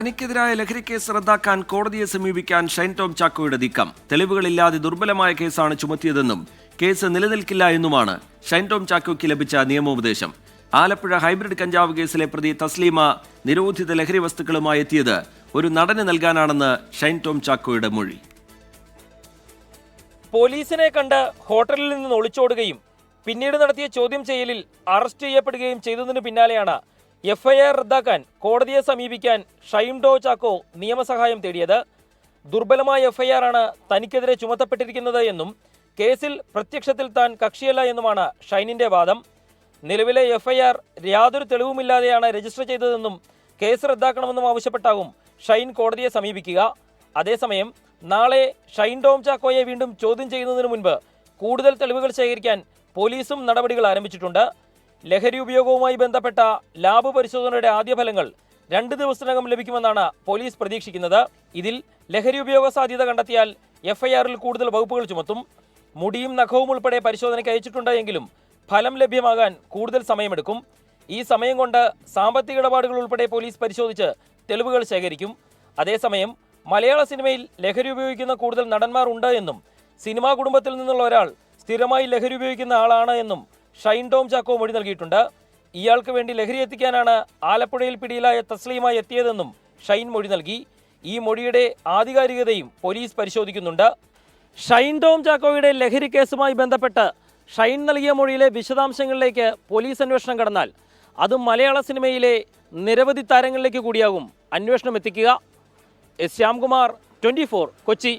തനിക്കെതിരായ ലഹരി കേസ് റദ്ദാക്കാൻ കോടതിയെ സമീപിക്കാൻ ഷൈൻ ടോം ചാക്കോയുടെ നീക്കം. തെളിവുകളില്ലാതെ ദുർബലമായ കേസാണ് ചുമത്തിയതെന്നും കേസ് നിലനിൽക്കില്ല എന്നുമാണ് ഷൈൻ ടോം ചാക്കോയ്ക്ക് ലഭിച്ച നിയമോപദേശം. ആലപ്പുഴ ഹൈബ്രിഡ് കഞ്ചാവ് കേസിലെ പ്രതി തസ്ലീമ നിരോധിത ലഹരി വസ്തുക്കളുമായി എത്തിയത് ഒരു നടന് നൽകാനാണെന്ന് ഷൈൻ ടോം ചാക്കോയുടെ മൊഴി. പോലീസിനെ കണ്ട് ഹോട്ടലിൽ നിന്ന് ഒളിച്ചോടുകയും പിന്നീട് നടത്തിയ ചോദ്യം ചെയ്യലിൽ അറസ്റ്റ് ചെയ്യപ്പെടുകയും ചെയ്തതിനു പിന്നാലെയാണ് എഫ്ഐആർ റദ്ദാക്കാൻ കോടതിയെ സമീപിക്കാൻ ഷൈൻ ടോം ചാക്കോ നിയമസഹായം തേടിയത്. ദുർബലമായ എഫ്ഐആർ ആണ് തനിക്കെതിരെ ചുമത്തപ്പെട്ടിരിക്കുന്നത് എന്നും കേസിൽ പ്രത്യക്ഷത്തിൽ താൻ കക്ഷിയല്ല എന്നുമാണ് ഷൈനിന്റെ വാദം. നിലവിലെ എഫ്ഐആർ യാതൊരു തെളിവുമില്ലാതെയാണ് രജിസ്റ്റർ ചെയ്തതെന്നും കേസ് റദ്ദാക്കണമെന്നും ആവശ്യപ്പെട്ടാകും ഷൈൻ കോടതിയെ സമീപിക്കുക. അതേസമയം നാളെ ഷൈൻ ടോം ചാക്കോയെ വീണ്ടും ചോദ്യം ചെയ്യുന്നതിന് മുൻപ് കൂടുതൽ തെളിവുകൾ ശേഖരിക്കാൻ പോലീസും നടപടികൾ ആരംഭിച്ചിട്ടുണ്ട്. ലഹരി ഉപയോഗവുമായി ബന്ധപ്പെട്ട ലാബ് പരിശോധനയുടെ ആദ്യ ഫലങ്ങൾ 2 ദിവസത്തിനകം ലഭിക്കുമെന്നാണ് പോലീസ് പ്രതീക്ഷിക്കുന്നത്. ഇതിൽ ലഹരി ഉപയോഗ സാധ്യത കണ്ടെത്തിയാൽ എഫ്ഐആറിൽ കൂടുതൽ വകുപ്പുകൾ ചുമത്തും. മുടിയും നഖവും ഉൾപ്പെടെ പരിശോധനയ്ക്ക് അയച്ചിട്ടുണ്ട് എങ്കിലും ഫലം ലഭ്യമാകാൻ കൂടുതൽ സമയമെടുക്കും. ഈ സമയം കൊണ്ട് സാമ്പത്തിക ഇടപാടുകൾ ഉൾപ്പെടെ പോലീസ് പരിശോധിച്ച് തെളിവുകൾ ശേഖരിക്കും. അതേസമയം മലയാള സിനിമയിൽ ലഹരി ഉപയോഗിക്കുന്ന കൂടുതൽ നടന്മാർ ഉണ്ട് എന്നും സിനിമാ കുടുംബത്തിൽ നിന്നുള്ള ഒരാൾ സ്ഥിരമായി ലഹരി ഉപയോഗിക്കുന്ന ആളാണ് എന്നും ഷൈൻ ടോം ചാക്കോ മൊഴി നൽകിയിട്ടുണ്ട്. ഇയാൾക്ക് വേണ്ടി ലഹരി എത്തിക്കാനാണ് ആലപ്പുഴയിൽ പിടിയിലായ തസ്ലീമ എത്തിയതെന്നും ഷൈൻ മൊഴി നൽകി. ഈ മൊഴിയുടെ ആധികാരികതയും പോലീസ് പരിശോധിക്കുന്നുണ്ട്. ഷൈൻ ടോം ചാക്കോയുടെ ലഹരി കേസുമായി ബന്ധപ്പെട്ട് ഷൈൻ നൽകിയ മൊഴിയിലെ വിശദാംശങ്ങളിലേക്ക് പോലീസ് അന്വേഷണം കടന്നാൽ അത് മലയാള സിനിമയിലെ നിരവധി താരങ്ങളിലേക്ക് കൂടിയാകും അന്വേഷണം എത്തിക്കുക. എസ് ശ്യാംകുമാർ, 24, കൊച്ചി.